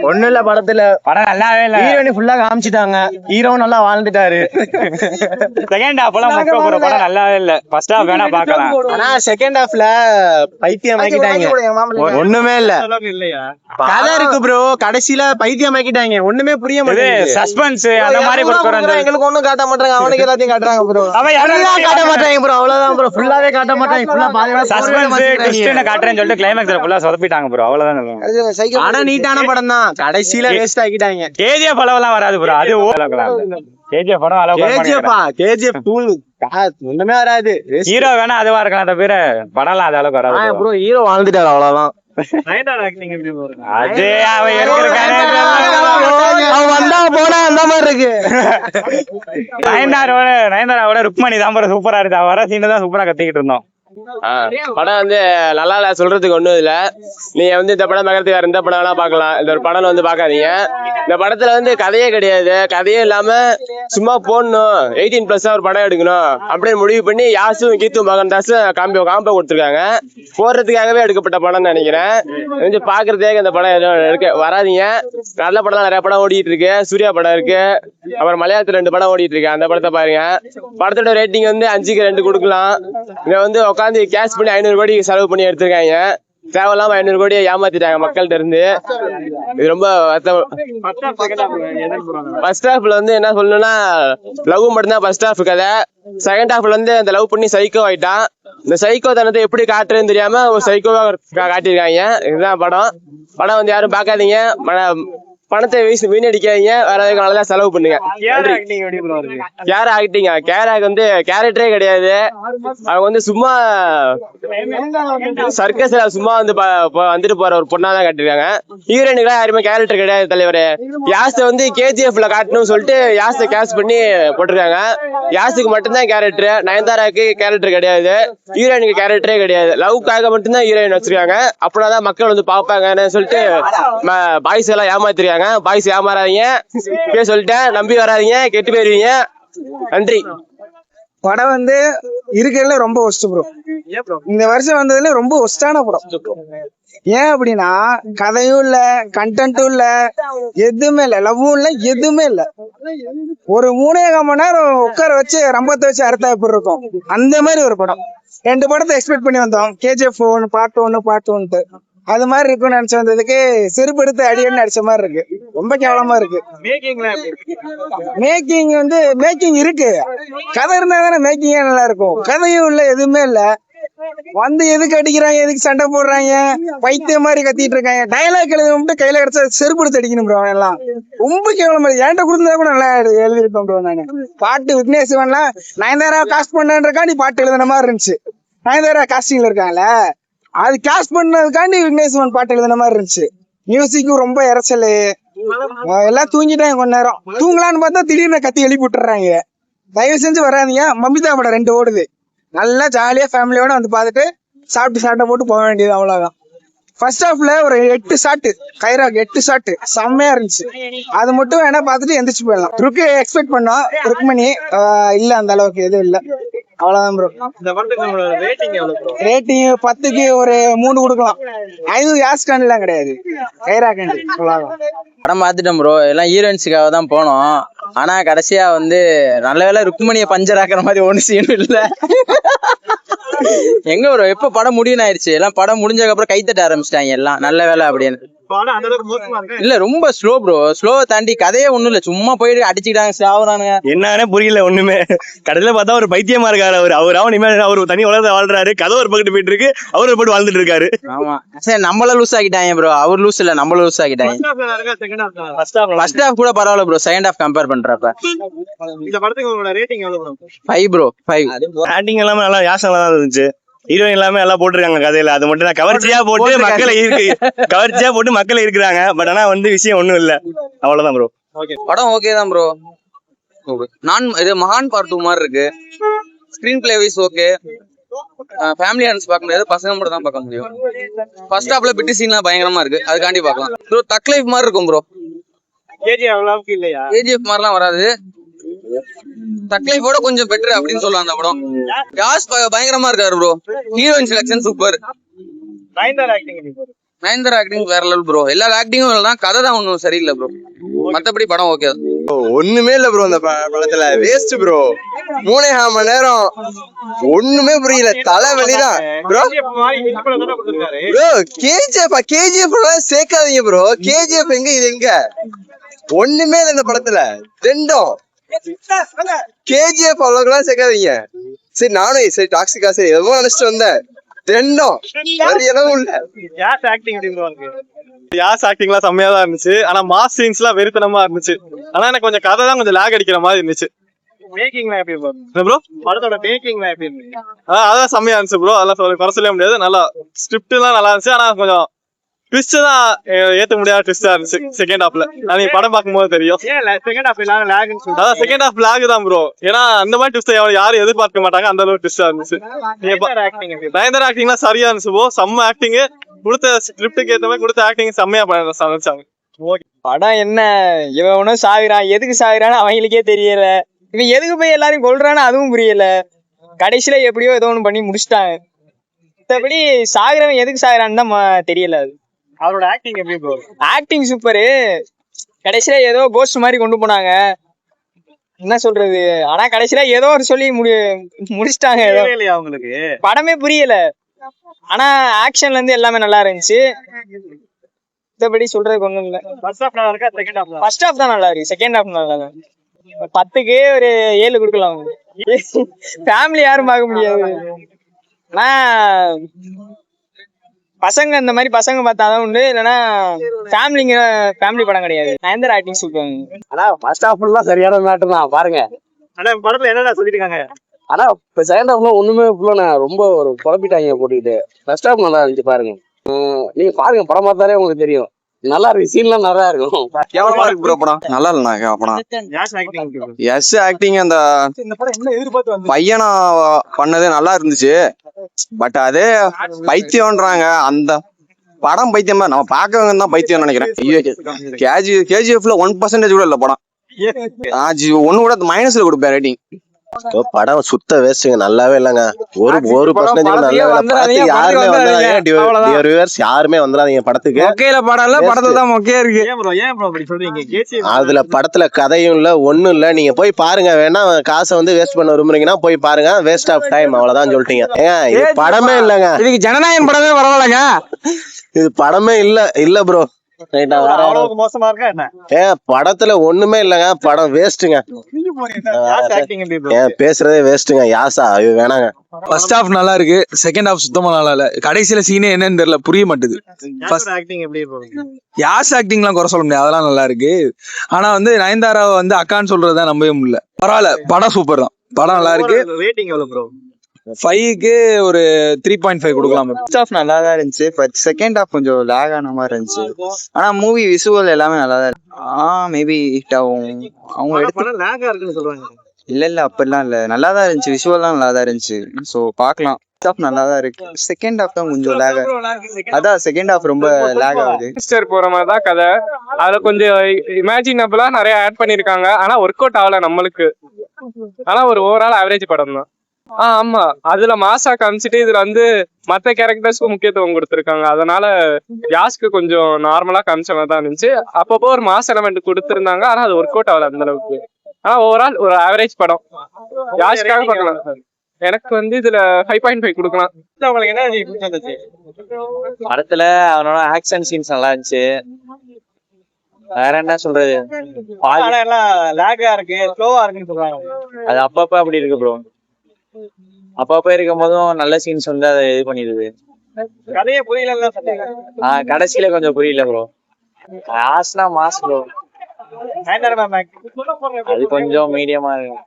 ஒண்ணு இல்ல படத்துல படம் நல்லாவே இல்ல. ஹீரோயினி ஃபுல்லா காமிச்சிட்டாங்க. ஹீரோ நல்லா வாழ்ந்துட்டாரு. செகண்ட் ஹாஃப்லாம் மொக்க ப்ரோ. படம் நல்லாவே இல்ல. ஃபர்ஸ்ட் ஹாஃப் வேணா பார்க்கலாம். ஆனா செகண்ட் ஹாஃப்ல பைத்தியம் ஆக்கிட்டாங்க. ஒண்ணுமே இல்ல. கதை இருக்கு ப்ரோ. கடைசியில பைத்தியம் ஆக்கிட்டாங்க. ஒண்ணுமே புரிய மாட்டேங்குது. சஸ்பென்ஸ் அந்த மாதிரி கொடுக்குறாங்க. எங்களுக்கு ஒண்ணும் காட்ட மாட்டாங்க. அவனுக்கு எல்லாத்தையும் காட்டுறாங்க ப்ரோ. அவன் காட்ட மாட்டாங்க ப்ரோ. அவ்வளவுதான் ப்ரோ. ஃபுல்லாவே காட்ட மாட்டாங்க. ஃபுல்லா பாதியா சஸ்பென்ஸ் ட்விஸ்ட் காட்டுறேன்னு சொல்லிட்டு கிளைமாக்ஸ்ல ஃபுல்லா சொதப்பிட்டாங்க ப்ரோ. அவ்வளவுதான். ஆனா நீட்டான படம் தான். கடைசியில வேஸ்ட் ஆக்கிட்டாங்க. கேஜிஎஃப் அளவெல்லாம் வராது ப்ரோ. அது கேஜிஎஃப் படம் அளவு கேஜிஎஃப் டூல் ஒண்ணுமே வராது. ஹீரோ வேணா அதுவா இருக்கலாம் தவிர படம்லாம் அது அளவுக்கு வராது ப்ரோ. ஹீரோ வாழ்ந்துட்டாரு அவ்வளவுதான். அது அவன் வந்தா போனா அந்த மாதிரி இருக்கு. நயன்தாராவோட ருக்மணி தான் சூப்பரா இருக்கு. வர சீன் தான் சூப்பரா கத்திக்கிட்டு இருந்தோம். படம் வந்து நல்லா இல்ல, சொல்றதுக்கு ஒண்ணும் இல்ல. நீங்க வந்து இந்த படம் பார்க்கறதுக்கு வேற எந்த படம் வேணா பாக்கலாம். இந்த ஒரு படம் வந்து பாக்காதீங்க. இந்த படத்துல வந்து கதையே கிடையாது. கதையே இல்லாம சும்மா போடணும் 18+ ஒரு படம் எடுக்கணும் அப்படின்னு முடிவு பண்ணி யாசும் கீத்தும் மகன்தாசும் காம்போ கொடுத்துருக்காங்க. போடுறதுக்காகவே எடுக்கப்பட்ட படம்னு நினைக்கிறேன். கொஞ்சம் பாக்குறதே இந்த படம் எதுவும் எடுக்க வராதிங்க. நல்ல படம் நிறைய படம் ஓடிட்டு இருக்கு. சூர்யா படம் இருக்கு. அப்புறம் மலையாளத்துல 2 படம் ஓடிட்டு இருக்கு. அந்த படத்தை பாருங்க. படத்தோட ரேட்டிங் வந்து 5க்கு 2 கொடுக்கலாம். இங்க வந்து உட்காந்து கேஷ் பண்ணி 500 கோடி செலவு பண்ணி எடுத்திருக்காங்க. தேவையில்லாம 500 கோடியை ஏமாத்திட்டாங்க மக்கள்கிட்ட இருந்து. இது ரொம்ப ஃபர்ஸ்ட் ஹாஃப்ல வந்து என்ன சொல்லணும்னா லவ் மட்டும்தான் ஃபர்ஸ்ட் ஹாஃப் கதை. செகண்ட் ஹாஃப்ல வந்து அந்த லவ் பண்ணி சைக்கோ ஆயிட்டான். இந்த சைக்கோ தனத்தை எப்படி காட்டுறதுன்னு தெரியாம ஒரு சைக்கோவா காட்டியிருக்காங்க. இதுதான் படம். படம் வந்து யாரும் பார்க்காதீங்க. பணத்தை வீணடிக்காதீங்க. வேற நல்லா செலவு பண்ணுங்க. கேர் ஆக்டிங் வந்து கேரக்டரே கிடையாது. அவங்க வந்து சும்மா சர்க்கஸ்ல சும்மா வந்து வந்துட்டு போற ஒரு பொண்ணா தான் காட்டிருக்காங்க. ஹீரோயினுக்கு யாருமே கேரக்டர் கிடையாது தலைவரே. யாஸை வந்து கேஜிஎஃப்ல காட்டணும்னு சொல்லிட்டு யாஸை கேஷ் பண்ணி போட்டிருக்காங்க. யாஸுக்கு மட்டும்தான் கேரக்டர். நயன்தாராக்கு கேரக்டர் கிடையாது. ஹீரோயினுக்கு கேரக்டரே கிடையாது. லவ்க்காக மட்டும்தான் ஹீரோயின் வச்சிருக்காங்க. அப்படின்னாதான் மக்கள் வந்து பாப்பாங்கன்னு சொல்லிட்டு பாய்ஸ் எல்லாம் ஏமாத்திருக்காங்க. பாய்ஸ் ஏமாறாதீங்க. சொல்லிட்டேன், நம்பி வராதீங்க, கெட்டு போயிருவீங்க. நன்றி. படம் வந்து இருக்கிறதுல ரொம்ப ஒஸ்ட் ப்ரோ. இந்த வருஷம் வந்ததுல ரொம்ப ஒஸ்டான படம். ஏன் அப்படின்னா கதையும் இல்ல, கண்டென்ட்டும் இல்ல, எதுவுமே இல்ல, லவ்வும் இல்ல, எதுவுமே இல்ல. ஒரு 3.5 மணி நேரம் உட்கார வச்சு ரம்பத்தை வச்சு அறுத்தா எப்படி இருக்கும் அந்த மாதிரி ஒரு படம். 2 படத்தை எக்ஸ்பெக்ட் பண்ணி வந்தோம். கேஜிஎஃப் 1 பார்ட் 1 அது மாதிரி இருக்கும்னு நினைச்சு வந்ததுக்கு செருப்பு எடுத்து அடியன்னு அடிச்ச மாதிரி இருக்கு. ரொம்ப கேவலமா இருக்கு. மேக்கிங் வந்து மேக்கிங் இருக்கு. கதை இருந்தா தானே மேக்கிங்கே நல்லா இருக்கும். கதையும் இல்ல, எதுவுமே இல்ல. வந்து எதுக்கு அடிக்கிறாங்க, எதுக்கு சண்டை போடுறாங்க, பைத்திய மாதிரி கத்திட்டு இருக்காங்க. டைலாக் எழுத மட்டும் கையில கிடைச்சா செருப்பு எடுத்து அடிக்கணும் ப்ரோ. எல்லாம் ரொம்ப கேவலமா இருக்கு. என்கிட்ட கொடுத்தா கூட நல்லா எழுதிருப்பேன் ப்ரோ. நானு பாட்டு விக்னேஷ் சிவன்லாம் நயன்தாரா காஸ்ட் பண்ணன்றக்காண்டி பாட்டு எழுதுன மாதிரி இருந்துச்சு. நயன்தாரா காஸ்டிங்ல இருக்காங்கல்ல, அது கேஸ்ட் பண்ணதுக்காண்டி விக்னேஷ் சிவன் பாட்டு எழுதுன மாதிரி இருந்துச்சு. மியூசிக்கும் ரொம்ப இறைச்சல். எல்லாம் தூங்கிட்டாங்க. கொஞ்ச நேரம் தூங்கலான்னு பார்த்தா திடீர்னு கத்தி எழுப்பி விட்டுறாங்க. தயவு செஞ்சு வராதிங்க. மமிதா படம் 2 ஓடுது. நல்லா ஜாலியா ஃபேமிலியோட வந்து பார்த்துட்டு சாப்பிட்டு போட்டு போக வேண்டியது, அவ்வளவுதான். ஃபர்ஸ்ட் ஹாஃப்ல ஒரு 8 ஷாட்டு கைராக் 8 ஷாட்டு செம்மையா இருந்துச்சு. அது மட்டும் வேணா பார்த்துட்டு எந்திரிச்சு போயிடலாம். ருக்கு எக்ஸ்பெக்ட் பண்ணோம். ருக்மணி இல்ல, அந்த அளவுக்கு எதுவும் இல்ல. அவ்வளவுதான் ப்ரோ. ரேட்டிங் 10க்கு ஒரு 3 கொடுக்கலாம். 5 யாஸ்கான் எல்லாம் கிடையாது, கைராக்கண்டு. அவ்வளவுதான். படம் பார்த்துட்டோம் ப்ரோ. எல்லாம் ஹீரோயின்ஸுக்காக தான் போனோம். ஆனா கடைசியா வந்து நல்ல வேளை ருக்மணியை பஞ்சர் ஆக்குற மாதிரி ஒண்ணு சீன் இல்ல. எங்க ப்ரோ எப்ப படம் முடியும் ஆயிடுச்சு. எல்லாம் படம் முடிஞ்சதுக்கு அப்புறம் கைத்தட்ட ஆரம்பிச்சிட்டாங்க எல்லாம். நல்ல வேலை அப்படின்னு இல்ல, ரொம்ப ஸ்லோ ப்ரோ. ஸ்லோவை தாண்டி கதையே ஒண்ணும் இல்ல. சும்மா போயிட்டு அடிச்சுக்கிட்டாங்க, சாவுறானுங்க. என்னன்னே புரியல ஒண்ணுமே. கடைசியில பார்த்தா ஒரு பைத்தியமா இருக்காரு. அவர் தனி உலகத்தை வாழ்றாரு. கதை ஒரு பக்கத்து போயிட்டு இருக்கு, அவரு போட்டு வாழ்ந்துட்டு இருக்காரு. ஆமா சரி, நம்மள லூஸ் ஆக்கிட்டாங்க ப்ரோ. அவர் லூஸ் இல்ல, நம்மள லூஸ் ஆக்கிட்டாங்க. ஃபர்ஸ்ட் ஹாஃப் கூட பரவாயில்ல ப்ரோ. செகண்ட் ஹாஃப் கம்பேர் பண்றப்ப இந்த படத்துக்கு உங்களோட ரேட்டிங் எவ்வளவு ப்ரோ? 5 ப்ரோ. 5. ஆக்டிங் எல்லாமே நல்லா யாசங்களா தான் இருந்துச்சு. ஹீரோயின் எல்லாமே எல்லாம் போட்டிருக்காங்க கதையில. அது மட்டும் தான் கவர்ச்சியா போட்டு மக்களை இருக்கிறாங்க. பட் ஆனா வந்து விஷயம் ஒண்ணும் இல்ல. அவ்வளவுதான் ப்ரோ. படம் ஓகே தான் ப்ரோ. இது மகான் பார்ட் 2 மாதிரி இருக்கு. Screen play wise okay. Family audience பார்க்க முடியாது, பசங்க மட்டும் தான் பார்க்க முடியும். ஃபர்ஸ்ட் ஹாஃப்ல பிட்டு சீன்லாம் பயங்கரமா இருக்கு, அதுக்காண்டி பார்க்கலாம் ப்ரோ. தக் லைஃப் மாதிரி இருக்கும் ப்ரோ. கேஜிஎஃப் மாதிரிலாம் வராது. தக் லைஃபோட கொஞ்சம் பெட்டர் அப்படின்னு சொல்லலாம் அந்த படம். யாஸ் பயங்கரமா இருக்காரு bro. Heroine selection super. Nayanthara acting வேற லெவல் ப்ரோ. எல்லா ஆக்டிங்கும் தான், கதை தான் ஒன்றும் சரியில்லை ப்ரோ. மத்தபடி படம் ஓகே. ஒண்ணுமே இல்ல ப்ரோ அந்த படத்துல, வேஸ்ட் ப்ரோ. 3.5 மணி நேரம் ஒண்ணுமே புரியல, தலைவலிதான் ப்ரோ. ப்ரோ கேஜிஎஃப் சேர்க்காதீங்க ப்ரோ. கேஜிஎஃப் எங்க, இது எங்க? ஒண்ணுமே இல்ல இந்த படத்துல, ரெண்டும். கேஜிஎஃப் அவ்வளவுக்குலாம் சேர்க்காதீங்க. சரி நானும் சரி டாக்ஸிக்கா சரி எதுவும் நினைச்சிட்டு வந்தேன், ரெண்டும் அளவு இல்ல. யாஸ் ஆக்டிங்லாம் செம்மையா தான் இருந்துச்சு. ஆனா மாஸ் சீன்ஸ் எல்லாம் வெறித்தனமா இருந்துச்சு. ஆனா எனக்கு கொஞ்சம் கதை தான் கொஞ்சம் லாக் அடிக்கிற மாதிரி இருந்துச்சு. அதான் செம்மையா இருந்துச்சு ப்ரோ. அதெல்லாம் குறை சொல்ல முடியாது. நல்லா ஸ்கிரிப்ட் எல்லாம் நல்லா இருந்துச்சு. ஆனா கொஞ்சம் ட்விஸ்ட் தான் ஏத்த முடியாத ட்விஸ்டா இருந்துச்சு செகண்ட் ஹாஃப்ல. நீங்க படம் பார்க்கும்போது தெரியும். அதான் செகண்ட் ஹாஃப் லாக் தான் ப்ரோ. ஏன்னா அந்த மாதிரி ட்விஸ்ட் யாரும் எதிர்பார்க்க மாட்டாங்க, அந்த அளவுக்கு ட்விஸ்டா இருந்துச்சு. நயன்தாரா ஆக்டிங்லாம் சரியா இருந்துச்சு ப்ரோ. செம்ம ஆக்டிங், கொடுத்த ஸ்கிரிப்டுக்கு ஏத்த மாதிரி கொடுத்த ஆக்டிங் செம்மையா சமைச்சாங்க. படம் என்ன, இவன் ஒன்னும் சாகுறான், எதுக்கு சாகுறான்னு அவங்களுக்கே தெரியல. இவன் எதுக்கு போய் எல்லாரையும் கொல்றான்னு அதுவும் புரியல. கடைசியில எப்படியோ ஏதோ ஒண்ணு பண்ணி முடிச்சிட்டாங்க. மத்தபடி சாகுறவன் எதுக்கு சாகுறான்னு தான் தெரியல. அது அவரோட ஆக்டிங் எப்படி ப்ரோ? Acting super. கடைசியில ஏதோ கோஸ்ட் மாதிரி கொண்டு போனாங்க, என்ன சொல்றது. ஆனா கடைசியில ஏதோ ஒரு சொல்லி முடிச்சிட்டாங்க. ஏதோ அவங்களுக்கு படமே புரியல. ஆனா ஆக்ஷன்ல இருந்து எல்லாமே நல்லா இருந்துச்சு. மத்தபடி சொல்றதுக்கு ஒண்ணும் இல்ல. ஃபர்ஸ்ட் ஹாஃப் நல்லா இருக்கா, செகண்ட் ஹாஃப்? ஃபர்ஸ்ட் ஹாஃப் தான் நல்லா இருக்கு, செகண்ட் ஹாஃப் நல்லா இல்ல. 10க்கு ஒரு 7 கொடுக்கலாம். ஃபேமிலி யாரும் பார்க்க முடியாது. ஆனா பசங்க இந்த மாதிரி பசங்க பார்த்தாதான் உண்டு, இல்லைன்னா ஃபேமிலி படம் கிடையாது. Nayanthara acting super. ஆனா ஃபர்ஸ்ட் ஹாஃப் ஃபுல்லா சரியான மேட்டர் தான் பாருங்க. ஆனா படத்துல என்னடா சொல்லிருக்காங்க? ஆனா இப்ப செகண்ட் ஹாஃப்ல ஒண்ணுமே ஃபுல்லா ரொம்ப ஒரு குழப்பிட்டாங்க போட்டுக்கிட்டு. ஃபர்ஸ்ட் ஹாஃப் நல்லா இருந்துச்சு பாருங்க. நீங்க பாருங்க, படம் பார்த்தாலே உங்களுக்கு தெரியும். நல்லா இருக்கு, சீன்லாம் நல்லா இருக்கும். நல்லா இல்ல படம். எஸ் ஆக்டிங் அந்த பையனா பண்ணது நல்லா இருந்துச்சு. பட் அதே பைத்தியம்ன்றாங்க, அந்த படம் பைத்தியமா நம்ம பாக்கவங்க தான் பைத்தியம் நினைக்கிறேன். கேஜிஎஃப்ல 1% கூட இல்ல படம். 1 கூட மைனஸ்ல கொடுப்பேன் ரேட்டிங். படம் சுத்த வேஸ்ட்டுங்க, நல்லாவே இல்லைங்க. ஒரு பர்சன்டேஜ் யாருமே வந்துடாதீங்க படத்துக்கு. அதுல படத்துல கதையும் இல்ல, ஒண்ணும் இல்ல. நீங்க போய் பாருங்க, வேணா காசை வந்து வேஸ்ட் பண்ண விரும்புறீங்கன்னா போய் பாருங்க. வேஸ்ட் ஆஃப் டைம், அவ்வளவுதான் சொல்லிட்டீங்க. இது படமே இல்லங்க, இதுக்கு ஜனநாயகம் படமே பரவாயில்லங்க. இது படமே இல்ல ப்ரோ. மோசமா இருக்கா என்ன? படத்துல ஒண்ணுமே இல்லங்க, படம் வேஸ்ட்டுங்க. பேசுறதே வேஸ்ட்டுங்க. யாசா இது வேணாங்க. ஃபர்ஸ்ட் ஹாஃப் நல்லா இருக்கு, செகண்ட் ஹாஃப் சுத்தமா நல்லா இல்ல. கடைசியில சீனே என்னன்னு தெரியல, புரிய மாட்டுது. ஆக்டிங் எப்படி இருக்கு? யாஸ் ஆக்டிங்லாம் குறை சொல்ல முடியாது, அதெல்லாம் நல்லா இருக்கு. ஆனா வந்து நயன்தாரா வந்து அக்கான்னு சொல்றதுதான் நம்பவே முடியல. பரவாயில்ல, படம் சூப்பர் தான், படம் நல்லா இருக்கு. ரேட்டிங் எவ்வளவு ப்ரோ? 5க்கு ஒரு 3.5 கொடுக்கலாம். ஃபர்ஸ்ட் ஹாஃப் நல்லா தான் இருந்துச்சு, பட் செகண்ட் ஹாஃப் கொஞ்சம் லாக் ஆன மாதிரி இருந்துச்சு. ஆனா மூவி விசுவல் எல்லாமே நல்லா தான் இருக்கு. மேபி ஹிட் ஆகும். அவங்க எடுத்து லாகா இருக்குன்னு சொல்றாங்க. இல்ல அப்படிலாம் இல்ல, நல்லா தான் இருந்துச்சு, விசுவல்லாம் நல்லா தான் இருந்துச்சு. ஸோ பார்க்கலாம். ஃபர்ஸ்ட் ஹாஃப் நல்லா தான் இருக்கு, செகண்ட் ஹாஃப் தான் கொஞ்சம் லாக். அதான் செகண்ட் ஹாஃப் ரொம்ப லாக் ஆகுது. சிஸ்டர் போற மாதிரி தான் கதை. அதுல கொஞ்சம் இமேஜினபிளா நிறைய ஆட் பண்ணிருக்காங்க. ஆனா ஒர்க் அவுட் ஆகல நம்மளுக்கு. ஆனா ஒரு ஓவரால் ஆவரேஜ் படம் தான். ஆமா, அதுல மாசா காமிச்சிட்டு இதுல வந்து மத்த கேரக்டர்ஸ்க்கு முக்கியத்துவம் கொடுத்திருக்காங்க. அதனால யாஸ்க்கு கொஞ்சம் நார்மலா காமிச்ச மாதிரி தான் இருந்துச்சு. அப்பப்போ ஒரு மாஸ் எலமெண்ட் கொடுத்திருந்தாங்க, ஆனா அது ஒர்க் அவுட் ஆகல அந்த அளவுக்கு. ஆனா ஓவரால் ஒரு ஆவரேஜ் படம். யாஸ்க்காக பார்க்கலாம். எனக்கு வந்து இதுல 5.5 கொடுக்கலாம். உங்களுக்கு என்ன பிடிச்சிருந்துச்சு படத்துல? அவனோட ஆக்ஷன் சீன்ஸ் நல்லா இருந்துச்சு. வேற என்ன சொல்றது, எல்லாம் லாகா இருக்கு, ஸ்லோவா இருக்குன்னு சொல்றாங்க. அது அப்பப்ப அப்படி இருக்கு ப்ரோ. அப்பப்ப இருக்கும் போதும் நல்ல சீன்ஸ் வந்து அதை இது பண்ணிடுது. கதையே புரியல. கடைசியில கொஞ்சம் புரியல ப்ரோ. மாஸ் ப்ரோ, அது கொஞ்சம் மீடியமா இருக்கு.